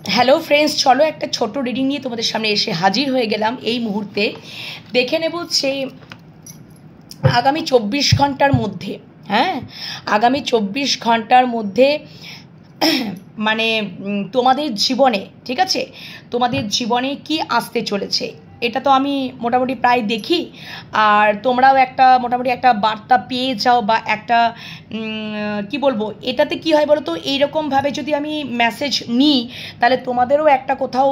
Hello friends, চলো একটা ছোট রিডিং নিয়ে তোমাদের সামনে এসে হাজির হয়ে গেলাম এই মুহূর্তে। দেখে নেব যে আগামী 24 ঘন্টার মধ্যে, হ্যাঁ, আগামী 24 ঘন্টার মধ্যে মানে তোমাদের জীবনে, ঠিক আছে, তোমাদের জীবনে কি আসতে চলেছে। এটা তো আমি মোটামুটি প্রায় দেখি, আর তোমরাও একটা মোটামুটি একটা বার্তা পেয়ে যাও বা একটা কি বলবো, এটাতে কি হয় বলো তো, এইরকমভাবে যদি আমি মেসেজ নিই তাহলে তোমাদেরও একটা কোথাও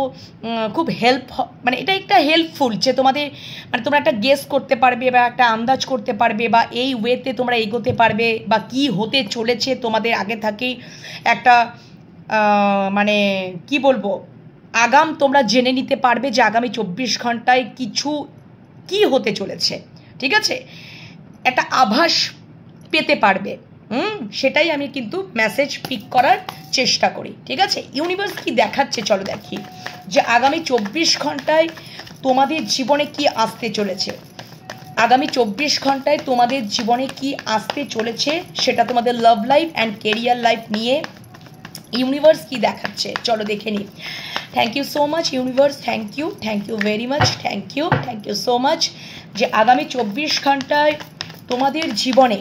খুব মানে এটা একটা হেল্পফুল, যে তোমাদের মানে তোমরা একটা গেস করতে পারবে বা একটা আন্দাজ করতে পারবে বা এই ওয়েতে তোমরা এগোতে পারবে বা কি হতে চলেছে তোমাদের আগে থেকেই একটা মানে কি বলবো, আগাম তোমরা জেনে নিতে পারবে যে আগামী 24 ঘন্টায় কিছু কি হতে চলেছে, ঠিক আছে, একটা আভাস পেতে পারবে। সেটাই আমি কিন্তু মেসেজ পিক করার চেষ্টা করি, ঠিক আছে। ইউনিভার্স কি দেখাচ্ছে চলো দেখি, যে আগামী 24 ঘন্টায় তোমাদের জীবনে কি আসতে চলেছে। আগামী 24 ঘন্টায় তোমাদের জীবনে কি আসতে চলেছে সেটা তোমাদের love life and career life নিয়ে ইউনিভার্স কি দেখাচ্ছে চলো দেখে নিই। Thank you so much universe, thank you very much, thank you so much, যে আগামী 24 ঘন্টায় তোমাদের জীবনে,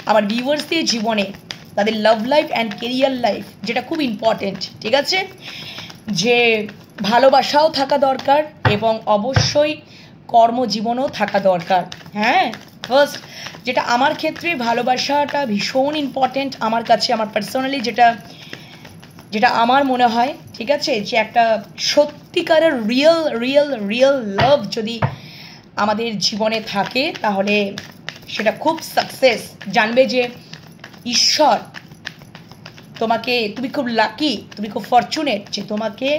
আমার ভিউয়ার্সদের জীবনে, তাদের লাভ লাইফ অ্যান্ড কেরিয়ার লাইফ, যেটা খুব ইম্পর্টেন্ট, ঠিক আছে, যে ভালোবাসাও থাকা দরকার এবং অবশ্যই কর্মজীবনও থাকা দরকার। হ্যাঁ, ফার্স্ট যেটা আমার ক্ষেত্রে ভালোবাসাটা ভীষণ ইম্পর্টেন্ট আমার কাছে, আমার পার্সোনালি যেটা যেটা আমার মনে হয়, ঠিক আছে, যে একটা সত্যিকারের রিয়েল লাভ যদি আমাদের জীবনে থাকে তাহলে সেটা খুব সাকসেস। জানবে যে ঈশ্বর তোমাকে, তুমি খুব লাকি, তুমি খুব ফরচুনেট যে তোমাকে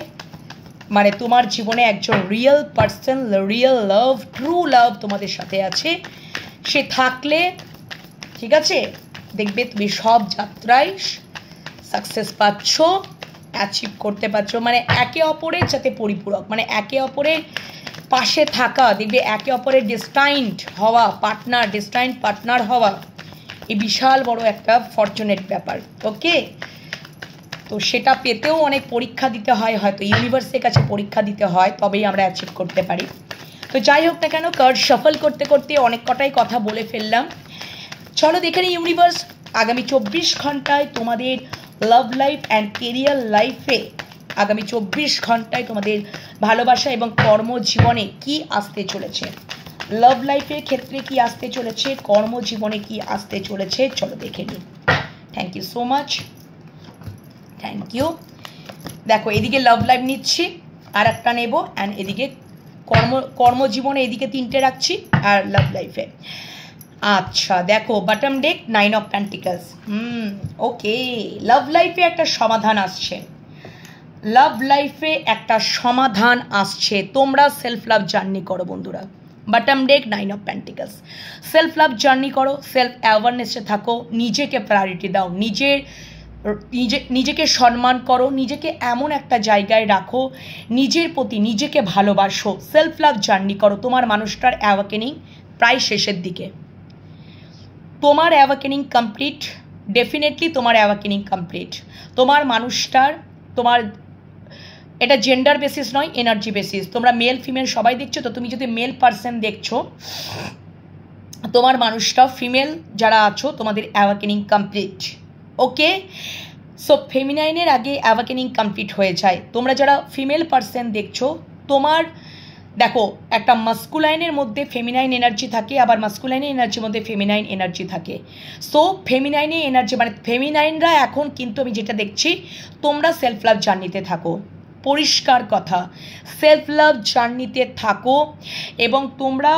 মানে তোমার জীবনে একজন real person, real love, true love তোমাদের সাথে আছে। সে থাকলে, ঠিক আছে, দেখবে তুমি সব যাত্রায় সাকসেস পাচ্ছ, অ্যাচিভ করতে পারছো, মানে একে অপরের সাথে পরিপূরক, মানে একে অপরের পাশে থাকা, দেখবে একে অপরের ডেস্টাইন্ড হওয়া পার্টনার হওয়া, এই বিশাল বড় একটা ফরচুনেট ব্যাপার। ওকে, তো সেটা পেতেও অনেক পরীক্ষা দিতে হয়, হয়তো ইউনিভার্সের কাছে পরীক্ষা দিতে হয়, তবেই আমরা অ্যাচিভ করতে পারি। তো যাই হোক না কেন, কার্ড শাফল করতে করতে অনেক কটাই কথা বলে ফেললাম। চলো দেখে নিই ইউনিভার্স আগামী 24 ঘন্টায় তোমাদের লাভ লাইফ অ্যান্ড কেরিয়ার লাইফে, আগামী 24 ঘন্টায় তোমাদের ভালোবাসা এবং কর্মজীবনে কি আসতে চলেছে। লাভ লাইফের ক্ষেত্রে কি আসতে চলেছে, কর্মজীবনে কি আসতে চলেছে, চলো দেখে নিই। Thank you so much, thank you. দেখো এদিকে লাভ লাইফ নিচ্ছি, আর একটা নেব, অ্যান্ড এদিকে কর্মজীবনে এদিকে 3টে রাখছি, আর লাভ লাইফে। আচ্ছা দেখো, বটম ডেক 9 অফ পেন্টিকলস। ওকে, লাভ লাইফে একটা সমাধান আসছে, লাভ লাইফে একটা সমাধান আসছে। তোমরা সেলফ লাভ জার্নি করো বন্ধুরা, bottom day 9 of pentacles. Self love journey করো, সেলফ অ্যাওয়ারনেসে থাকো, নিজেকে প্রায়োরিটি দাও, নিজেকে সম্মান করো, নিজেকে এমন একটা জায়গায় রাখো, নিজের প্রতি নিজেকে ভালোবাসো, সেলফ লাভ জার্নি করো। তোমার মানুষটার অ্যাওয়াকেনিং প্রায় শেষের দিকে, তোমার অ্যাওয়াকেনিং কমপ্লিট, ডেফিনেটলি তোমার অ্যাওয়াকেনিং কমপ্লিট। তোমার মানুষটার, তোমার এটা জেন্ডার বেসিস নয়, এনার্জি বেসিস। তোমরা মেল ফিমেল সবাই দেখছো, তো তুমি যদি মেল পার্সন দেখছো, তোমার মানুষটা ফিমেল যারা আছো তোমাদের অ্যাওয়াকেনিং কমপ্লিট। ওকে, সো ফেমিনাইনের আগে অ্যাওয়াকেনিং কমপ্লিট হয়ে যায়। তোমরা যারা ফিমেল পার্সন দেখছো, তোমার দেখো একটা মাস্কুলাইনের মধ্যে ফেমিনাইন এনার্জি থাকে, আবার মাস্কুলাইনের এনার্জির মধ্যে ফেমিনাইন এনার্জি থাকে। সো ফেমিনাইনের এনার্জি মানে ফেমিনাইনরা এখন কিন্তু আমি যেটা দেখছি, তোমরা সেলফ লাভ জার্নিতে থাকো, পরিষ্কার কথা, সেলফ লাভ জার্নিতে থাকো। এবং তোমরা,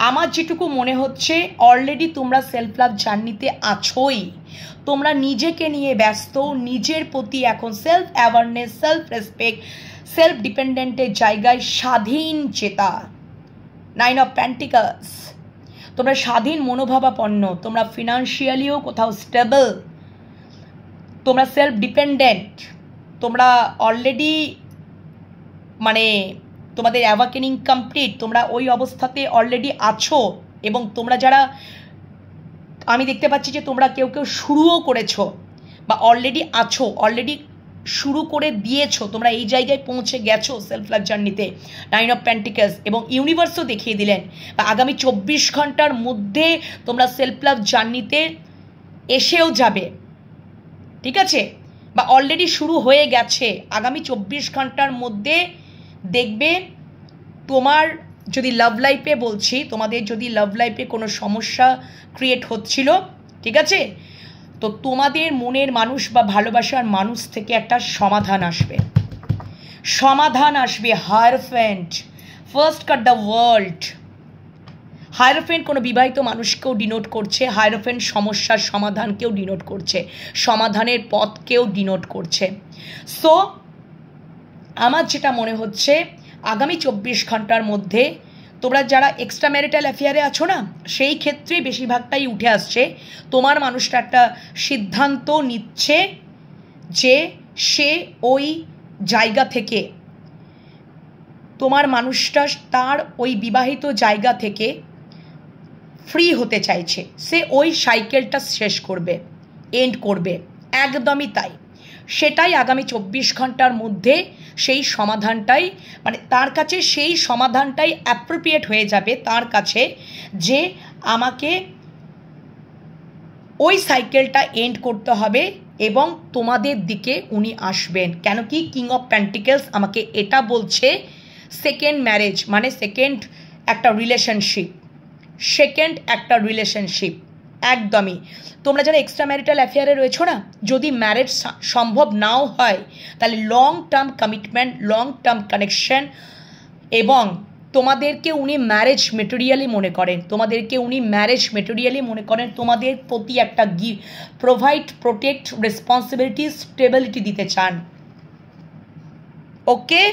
আমার যেটুকু মনে হচ্ছে, অলরেডি তোমরা সেলফ লাভ জার্নিতে আছোই। তোমরা নিজেকে নিয়ে ব্যস্ত, নিজের প্রতি এখন self awareness, self respect, self ডিপেন্ডেন্টের জায়গায় স্বাধীন চেতা। 9 অফ পেন্টিকলস, তোমরা স্বাধীন মনোভাবাপন্ন, তোমরা ফিনান্সিয়ালিও কোথাও স্টেবল, তোমরা সেলফ ডিপেন্ডেন্ট, তোমরা অলরেডি মানে তোমাদের অ্যাওয়াকেনিং কমপ্লিট, তোমরা ওই অবস্থাতে অলরেডি আছো। এবং তোমরা যারা, আমি দেখতে পাচ্ছি যে তোমরা কেউ শুরুও করেছো বা অলরেডি আছো, অলরেডি শুরু করে দিয়েছো, তোমরা এই জায়গায় পৌঁছে গেছো সেলফ লাভ জার্নিতে, 9 অফ পেন্টিকলস, এবং ইউনিভার্সও দেখিয়ে দিলেন বা আগামী 24 ঘন্টার মধ্যে তোমরা সেলফ লাভ জার্নিতে এসেও যাবে, ঠিক আছে, বা অলরেডি শুরু হয়ে গেছে। আগামী 24 ঘন্টার মধ্যে দেখবে তোমার যদি লাভ লাইফে বলছি, তোমাদের যদি লাভ লাইফে কোনো সমস্যা ক্রিয়েট হচ্ছিল, ঠিক আছে, তো তোমাদের মনের মানুষ বা ভালোবাসার মানুষ থেকে একটা সমাধান আসবে, সমাধান আসবে। হায়ারফ্যান্ট, ফার্স্ট কার্ড দ্য ওয়ার্ল্ড। হায়ারফ্যান্ট কোনো বিবাহিত মানুষকেও ডিনোট করছে, হায়ারফ্যান্ট সমস্যার সমাধানকেও ডিনোট করছে, সমাধানের পথকেও ডিনোট করছে। সো আমার যেটা মনে হচ্ছে আগামী 24 ঘন্টার মধ্যে তোমরা যারা এক্সট্রা ম্যারিটাল অ্যাফেয়ারে আছো না, সেই ক্ষেত্রে বেশিরভাগটাই উঠে আসছে তোমার মানুষটা একটা সিদ্ধান্ত নিচ্ছে যে সে ওই জায়গা থেকে, তোমার মানুষটা তার ওই বিবাহিত জায়গা থেকে ফ্রি হতে চাইছে, সে ওই সাইকেলটা শেষ করবে, এন্ড করবে, একদমই তাই। সেটাই আগামী 24 ঘন্টার মধ্যে সেই সমাধানটাই, মানে তার কাছে সেই সমাধানটাই অ্যাপ্রোপ্রিয়েট হয়ে যাবে তার কাছে, যে আমাকে ওই সাইকেলটা এন্ড করতে হবে এবং তোমাদের দিকে উনি আসবেন। কেন কি কিং অফ পেন্টিকলস আমাকে এটা বলছে, সেকেন্ড ম্যারেজ মানে সেকেন্ড একটা রিলেশনশিপ, একদমই। তোমরা যারা এক্সট্রা ম্যারিটাল অ্যাফেয়ারে রয়েছো না, যদি ম্যারেজ সম্ভব নাও হয় তাহলে long term commitment, long term connection, এবং তোমাদেরকে উনি ম্যারেজ মেটেরিয়ালি মনে করেন, তোমাদের প্রতি একটা প্রোভাইড, প্রোটেক্ট, রেসপন্সিবিলিটি, স্টেবিলিটি দিতে চান, ওকে।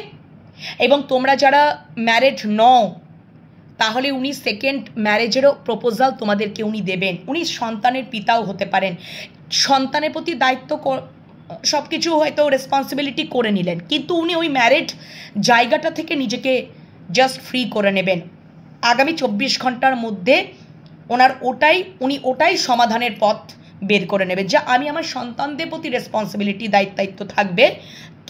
এবং তোমরা যারা ম্যারেড নও তাহলে উনি সেকেন্ড ম্যারেজেরও প্রপোজাল তোমাদেরকে উনি দেবেন। উনি সন্তানের পিতাও হতে পারেন, সন্তানের প্রতি দায়িত্ব সব কিছু হয়তো রেসপন্সিবিলিটি করে নিলেন, কিন্তু উনি ওই ম্যারেড জায়গাটা থেকে নিজেকে জাস্ট ফ্রি করে নেবেন আগামী 24 ঘন্টার মধ্যে। উনি ওটাই সমাধানের পথ বের করে নেবে, যা আমি আমার সন্তানদের প্রতি রেসপন্সিবিলিটি, দায়িত্ব থাকবে,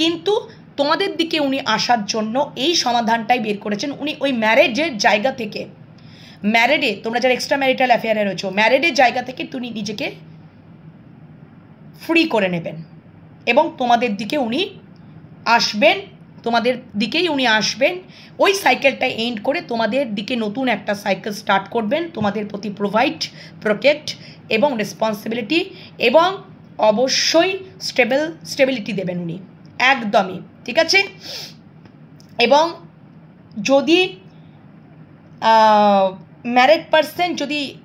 কিন্তু তোমাদের দিকে উনি আসার জন্য এই সমাধানটাই বের করেছেন। উনি ওই ম্যারেজের জায়গা থেকে, ম্যারেডে তোমরা যারা এক্সট্রা ম্যারিটাল অ্যাফেয়ারে রয়েছো, ম্যারেডের জায়গা থেকে তুমি নিজেকে ফ্রি করে নেবেন এবং তোমাদের দিকে উনি আসবেন, ওই সাইকেলটা এন্ড করে তোমাদের দিকে নতুন একটা সাইকেল স্টার্ট করবেন, তোমাদের প্রতি প্রোভাইড, প্রোটেক্ট এবং রেসপন্সিবিলিটি, এবং অবশ্যই স্টেবিলিটি দেবেন উনি, একদমই, ঠিক আছে। এবং যদি ম্যারিড পার্সন,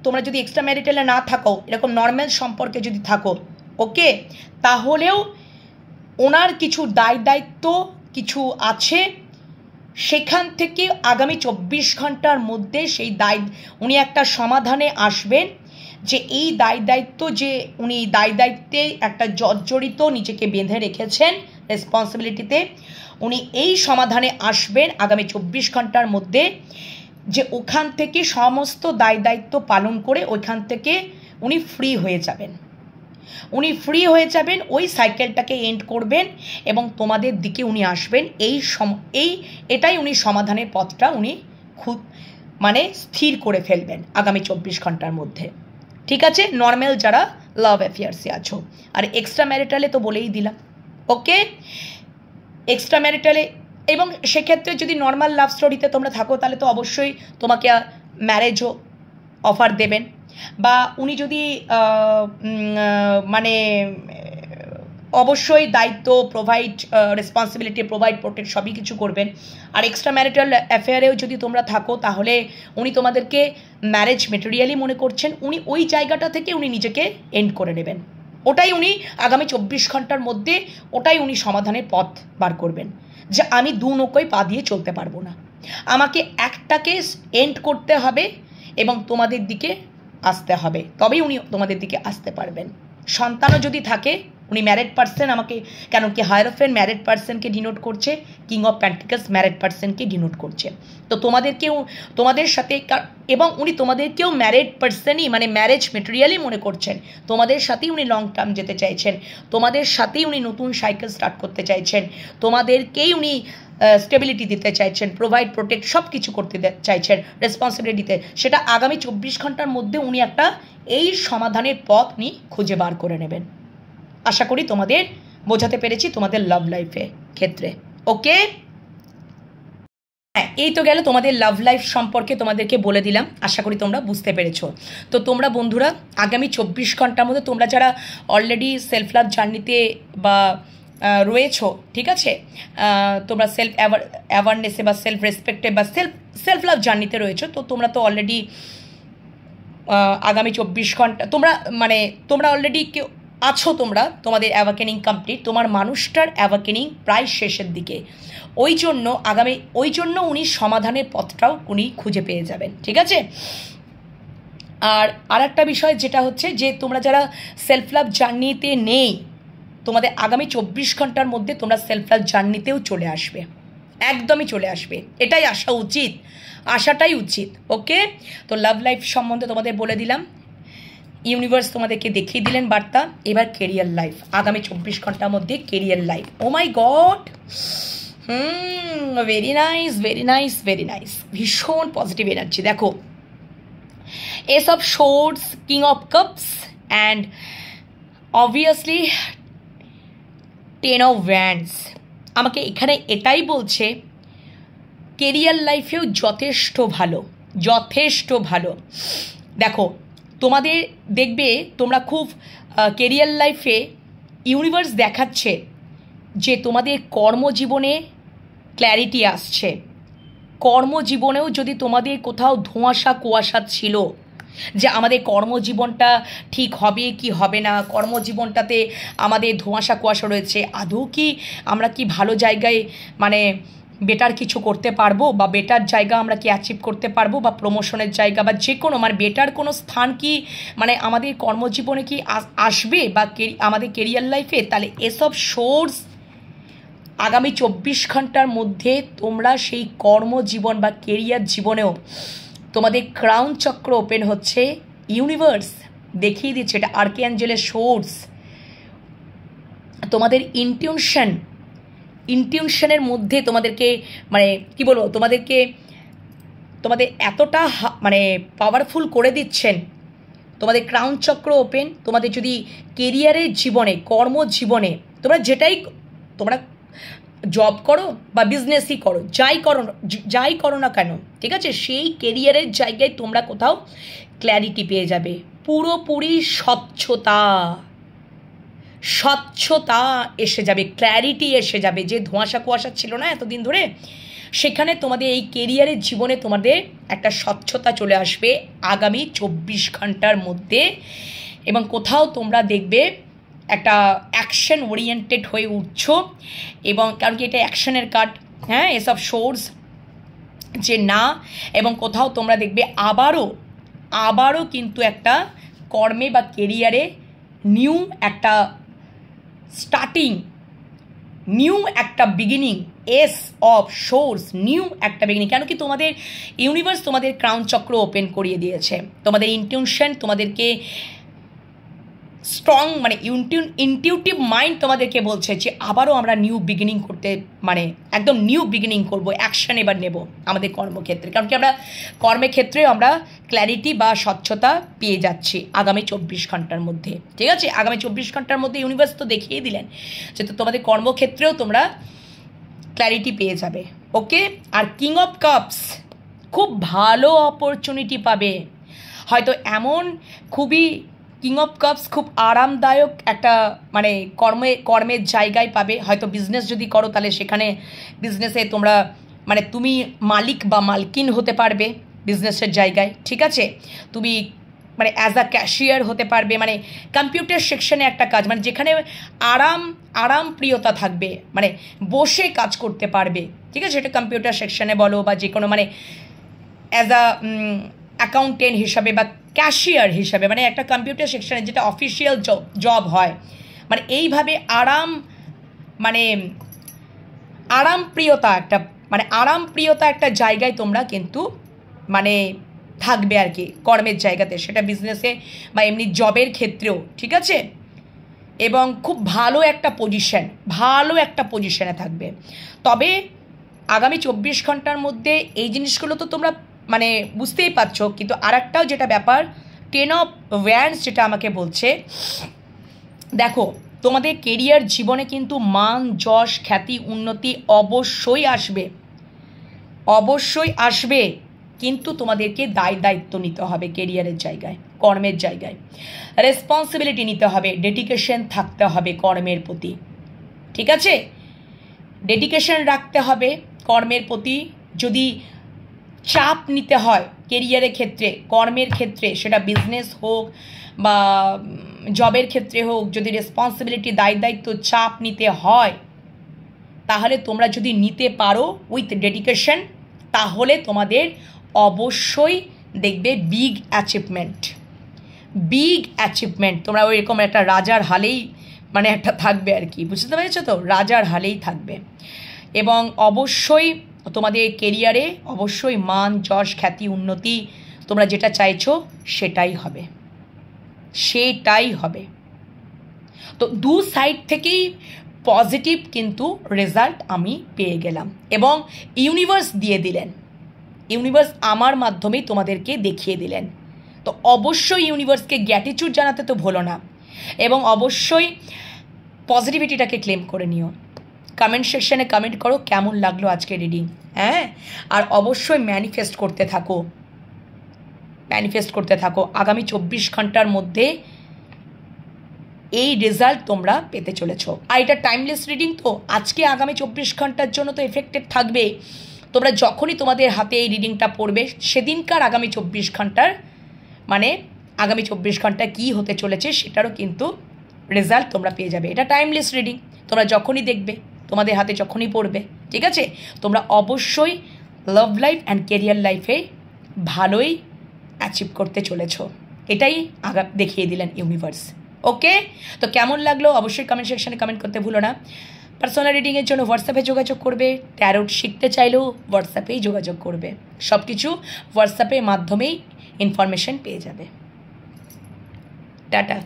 তোমরা যদি এক্সট্রা ম্যারিটালে না থাকো, এরকম নর্মাল সম্পর্কে যদি থাকো, ওকে, তাহলেও ওনার কিছু দায়িত্ব কিছু আছে, সেখান থেকে আগামী 24 ঘন্টার মধ্যে সেই উনি একটা সমাধানে আসবেন, যে এই দায়িত্ব, যে উনি দায়িত্বে একটা জর্জরিত নিজেকে বেঁধে রেখেছেন রেসপন্সিবিলিটিতে, উনি এই সমাধানে আসবেন আগামী 24 ঘন্টার মধ্যে, যে ওখান থেকে সমস্ত দায়িত্ব পালন করে ওইখান থেকে উনি ফ্রি হয়ে যাবেন, ওই সাইকেলটাকে এন্ড করবেন এবং তোমাদের দিকে উনি আসবেন। এটাই উনি সমাধানের পথটা উনি খুব স্থির করে ফেলবেন আগামী 24 ঘন্টার মধ্যে, ঠিক আছে। নর্মাল যারা লাভ অ্যাফেয়ার্সে আছো, আর এক্সট্রা ম্যারিটালে তো বলেই দিলাম, ওকে। এক্সট্রা ম্যারিটালে, এবং সেক্ষেত্রে যদি নর্মাল লাভ স্টোরিতে তোমরা থাকো তাহলে তো অবশ্যই তোমাকে ম্যারেজও অফার দেবেন, বা উনি যদি অবশ্যই দায়িত্ব, প্রোভাইড, রেসপন্সিবিলিটি, প্রোভাইড, প্রোটেক্ট সবই কিছু করবেন। আর এক্সট্রা ম্যারিটাল অ্যাফেয়ারেও যদি তোমরা থাকো তাহলে উনি তোমাদেরকে ম্যারেজ মেটেরিয়ালি মনে করছেন, উনি ওই জায়গাটা থেকে উনি নিজেকে এন্ড করে নেবেন, ওটাই উনি আগামী 24 ঘন্টার মধ্যে ওটাই উনি সমাধানের পথ বার করবেন, যে আমি দু নৌকোয় পা দিয়ে চলতে পারবো না, আমাকে একটাকে এন্ড করতে হবে এবং তোমাদের দিকে আসতে হবে, তবেই উনি তোমাদের দিকে আসতে পারবেন। সন্তানও যদি থাকে উনি ম্যারিড পার্সন, আমাকে কেন কি হায়ারোফেন্ট ম্যারিড পার্সনকে ডিনোট করছে, কিং অফ প্যান্টিকলস ম্যারিড পার্সনকে ডিনোট করছে। তো তোমাদেরকেও তোমাদের সাথে এবং উনি তোমাদেরকেও ম্যারিড পার্সনই মানে ম্যারেজ মেটেরিয়ালই মনে করছেন, তোমাদের সাথেই উনি লং টার্ম যেতে চাইছেন, তোমাদের সাথেই উনি নতুন সাইকেল স্টার্ট করতে চাইছেন, তোমাদেরকেই উনি স্টেবিলিটি দিতে চাইছেন, প্রোভাইড প্রোটেক্ট সব কিছু করতে চাইছেন, রেসপন্সিবিলিটি দিতে, সেটা আগামী 24 ঘন্টার মধ্যে উনি একটা এই সমাধানের পথ উনি খুঁজে বার করে নেবেন। আশা করি তোমাদের বোঝাতে পেরেছি তোমাদের লাভ লাইফের ক্ষেত্রে। ওকে, হ্যাঁ, এই তো গেল তোমাদের লাভ লাইফ সম্পর্কে তোমাদেরকে বলে দিলাম, আশা করি তোমরা বুঝতে পেরেছো। তো তোমরা বন্ধুরা আগামী 24 ঘন্টার মধ্যে তোমরা যারা অলরেডি সেলফ লাভ জার্নিতে বা রয়েছো, ঠিক আছে, তোমরা সেলফ অ্যাওয়ারনেসে বা সেলফ রেসপেক্টে বা সেলফ লাভ জার্নিতে রয়েছো, তো তোমরা তো অলরেডি আগামী 24 ঘন্টা তোমরা অলরেডি কেউ আছো, তোমাদের অ্যাওয়াকেনিং কমপ্লিট, তোমার মানুষটার অ্যাওয়াকেনিং প্রায় শেষের দিকে, ওই জন্য উনি সমাধানের পথটাও উনি খুঁজে পেয়ে যাবেন, ঠিক আছে। আর একটা বিষয় যেটা হচ্ছে যে তোমরা যারা সেলফ লাভ জার্নিতে নেই, তোমাদের আগামী 24 ঘন্টার মধ্যে তোমরা সেলফ লাভ জার্নিতেও চলে আসবে, একদমই চলে আসবে, এটাই আসাটাই উচিত। ওকে, তো লাভ লাইফ সম্বন্ধে তোমাদের বলে দিলাম, ইউনিভার্স তোমাদেরকে দেখিয়ে দিলেন বার্তা। এবার কেরিয়ার লাইফ, আগামী 24 ঘন্টার মধ্যে career life. Oh my god, very nice, very nice, very nice, ভীষণ পজিটিভ এনার্জি। দেখো, ace of swords, king of cups and obviously 10 of wands আমাকে এখানে এটাই বলছে কেরিয়ার লাইফেও যথেষ্ট ভালো। দেখো, তোমাদের দেখবে তোমরা খুব কেরিয়ার লাইফে ইউনিভার্স দেখাচ্ছে যে তোমাদের কর্মজীবনে ক্ল্যারিটি আসছে। কর্মজীবনেও যদি তোমাদের কোথাও ধোঁয়াশা কুয়াশা ছিল যে আমাদের কর্মজীবনটা ঠিক হবে কি হবে না, কর্মজীবনটাতে আমাদের ধোঁয়াশা কুয়াশা রয়েছে, আদৌ কি আমরা কি ভালো জায়গায় বেটার কিছু করতে পারবো, বা বেটার জায়গা আমরা কি অ্যাচিভ করতে পারবো, বা প্রমোশনের জায়গা বা যে কোনো বেটার কোনো স্থান কি আমাদের কর্মজীবনে কি আসবে বা আমাদের কেরিয়ার লাইফে, তাহলে এসব সোর্স আগামী 24 ঘন্টার মধ্যে তোমরা সেই কর্মজীবন বা কেরিয়ার জীবনেও তোমাদের ক্রাউন চক্র ওপেন হচ্ছে। ইউনিভার্স দেখিয়ে দিচ্ছে, এটা আর্কঅ্যাঞ্জেলের সোর্স। তোমাদের ইনটিউশনের মধ্যে তোমাদেরকে কি বলবো, তোমাদের এতটা পাওয়ারফুল করে দিচ্ছেন, তোমাদের ক্রাউন চক্র ওপেন। তোমাদের যদি কেরিয়ারের জীবনে, কর্মজীবনে তোমরা জব করো বা বিজনেসই করো, যাই করো না কেন, ঠিক আছে, সেই কেরিয়ারের জায়গায় তোমরা কোথাও ক্ল্যারিটি পেয়ে যাবে, পুরোপুরি স্বচ্ছতা এসে যাবে, ক্ল্যারিটি এসে যাবে। যে ধোঁয়াশা কুয়াশা ছিল না এতদিন ধরে, সেখানে তোমাদের এই কেরিয়ারের জীবনে তোমাদের একটা স্বচ্ছতা চলে আসবে আগামী 24 ঘন্টার মধ্যে। এবং কোথাও তোমরা দেখবে একটা অ্যাকশন ওরিয়েন্টেড হয়ে উঠছো, এবং কারণ কি এটা অ্যাকশনের কার্ড, হ্যাঁ, এসব সোর্স যে না, এবং কোথাও তোমরা দেখবে আবারও কিন্তু একটা কর্মে বা কেরিয়ারে নিউ একটা স্টার্টিং, নিউ একটা beginning, S of swords, new একটা বিগিনিং। কেন কি তোমাদের ইউনিভার্স তোমাদের ক্রাউন চক্র ওপেন করিয়ে দিয়েছে, তোমাদের ইনটিউশন তোমাদেরকে স্ট্রং ইনটিউটিভ মাইন্ড তোমাদেরকে বলছে যে আবারও আমরা নিউ বিগিনিং করতে একদম নিউ বিগিনিং করবো, অ্যাকশন এবার নেব আমাদের কর্মক্ষেত্রে। কারণ কি আমরা কর্মক্ষেত্রেও আমরা ক্ল্যারিটি বা স্বচ্ছতা পেয়ে যাচ্ছি আগামী 24 ঘন্টার মধ্যে, ঠিক আছে। আগামী 24 ঘন্টার মধ্যে ইউনিভার্স তো দেখিয়ে দিলেন যে তোমাদের কর্মক্ষেত্রেও তোমরা ক্ল্যারিটি পেয়ে যাবে। ওকে, আর কিং অফ কাপস খুব ভালো অপরচুনিটি পাবে, হয়তো এমন খুবই কিং অফ কাপস খুব আরামদায়ক একটা কর্মের জায়গায় পাবে। হয়তো বিজনেস যদি করো তাহলে সেখানে বিজনেসে তোমরা তুমি মালিক বা মালকিন হতে পারবে বিজনেসের জায়গায়, ঠিক আছে। তুমি অ্যাজ আ ক্যাশিয়ার হতে পারবে, কম্পিউটার সেকশনে একটা কাজ, যেখানে আরাম প্রিয়তা থাকবে, বসে কাজ করতে পারবে, ঠিক আছে। সেটা কম্পিউটার সেকশনে বলো বা যে কোনো অ্যাজ আ অ্যাকাউন্টেন্ট হিসাবে বা ক্যাশিয়ার হিসাবে, একটা কম্পিউটার সেকশনে যেটা অফিসিয়াল জব হয়, মানে এইভাবে আরামপ্রিয়তা একটা জায়গায় তোমরা কিন্তু মানে থাকবে আর কি, কর্মের জায়গাতে, সেটা বিজনেসে বা এমনি জবের ক্ষেত্রেও, ঠিক আছে? এবং খুব ভালো একটা পজিশনে থাকবে। তবে আগামী 24 ঘন্টার মধ্যে এই জিনিসগুলো তো তোমরা মানে বুঝতেই পারছো, কিন্তু আর একটাও যেটা ব্যাপার, 10 অফ ওয়ান্ডস যেটা আমাকে বলছে, দেখো তোমাদের কেরিয়ার জীবনে কিন্তু মান, যশ, খ্যাতি, উন্নতি অবশ্যই আসবে, কিন্তু তোমাদেরকে দায়িত্ব নিতে হবে কেরিয়ারের জায়গায়, কর্মের জায়গায় রেসপন্সিবিলিটি নিতে হবে, ডেডিকেশন থাকতে হবে কর্মের প্রতি, ঠিক আছে? ডেডিকেশন রাখতে হবে কর্মের প্রতি। যদি চাপ নিতে হয় কেরিয়ারের ক্ষেত্রে, কর্মের ক্ষেত্রে, সেটা বিজনেস হোক বা জবের ক্ষেত্রে হোক, যদি রেসপন্সিবিলিটি দায়িত্ব চাপ নিতে হয়, তাহলে তোমরা যদি নিতে পারো উইথ ডেডিকেশন, তাহলে তোমাদের অবশ্যই দেখবে বিগ অ্যাচিভমেন্ট তোমরা ওইরকম একটা রাজার হালেই মানে একটা থাকবে আর কি, বুঝতে পেরেছো তো? রাজার হালেই থাকবে। এবং অবশ্যই তোমাদের কেরিয়ারে অবশ্যই মান, যশ, খ্যাতি, উন্নতি তোমরা যেটা চাইছো সেটাই হবে। তো দু সাইড থেকেই পজিটিভ কিন্তু রেজাল্ট আমি পেয়ে গেলাম, এবং ইউনিভার্স আমার মাধ্যমেই তোমাদেরকে দেখিয়ে দিলেন। তো অবশ্যই ইউনিভার্সকে গ্র্যাটিটিউড জানাতে তো ভুলো না, এবং অবশ্যই পজিটিভিটিটাকে ক্লেম করে নিও। কমেন্ট সেকশানে কমেন্ট করো কেমন লাগলো আজকে রিডিং, হ্যাঁ? আর অবশ্যই ম্যানিফেস্ট করতে থাকো। আগামী 24 ঘন্টার মধ্যে এই রেজাল্ট তোমরা পেতে চলেছ। আর এটা টাইমলেস রিডিং, তো আজকে আগামী 24 ঘন্টার জন্য তো এফেক্টেড থাকবে। তোমরা যখনই তোমাদের হাতে এই রিডিংটা পড়বে, সেদিনকার আগামী 24 ঘন্টার মানে আগামী 24 ঘন্টা কী হতে চলেছে সেটারও কিন্তু রেজাল্ট তোমরা পেয়ে যাবে। এটা টাইমলেস রিডিং, তোমরা যখনই দেখবে, তোমাদের হাতে যখনই পড়বে, ঠিক আছে? তোমরা অবশ্যই লাভ লাইফ অ্যান্ড কেরিয়ার লাইফে ভালোই অ্যাচিভ করতে চলেছ, এটাই দেখিয়ে দিলেন ইউনিভার্স। ওকে, তো কেমন লাগলো অবশ্যই কমেন্ট সেকশানে কমেন্ট করতে ভুলো না। পার্সোনাল রিডিংয়ের জন্য হোয়াটসঅ্যাপে যোগাযোগ করবে, ট্যারোট শিখতে চাইলেও হোয়াটসঅ্যাপেই যোগাযোগ করবে, সব কিছু হোয়াটসঅ্যাপের মাধ্যমেই ইনফরমেশন পেয়ে যাবে। টাটা।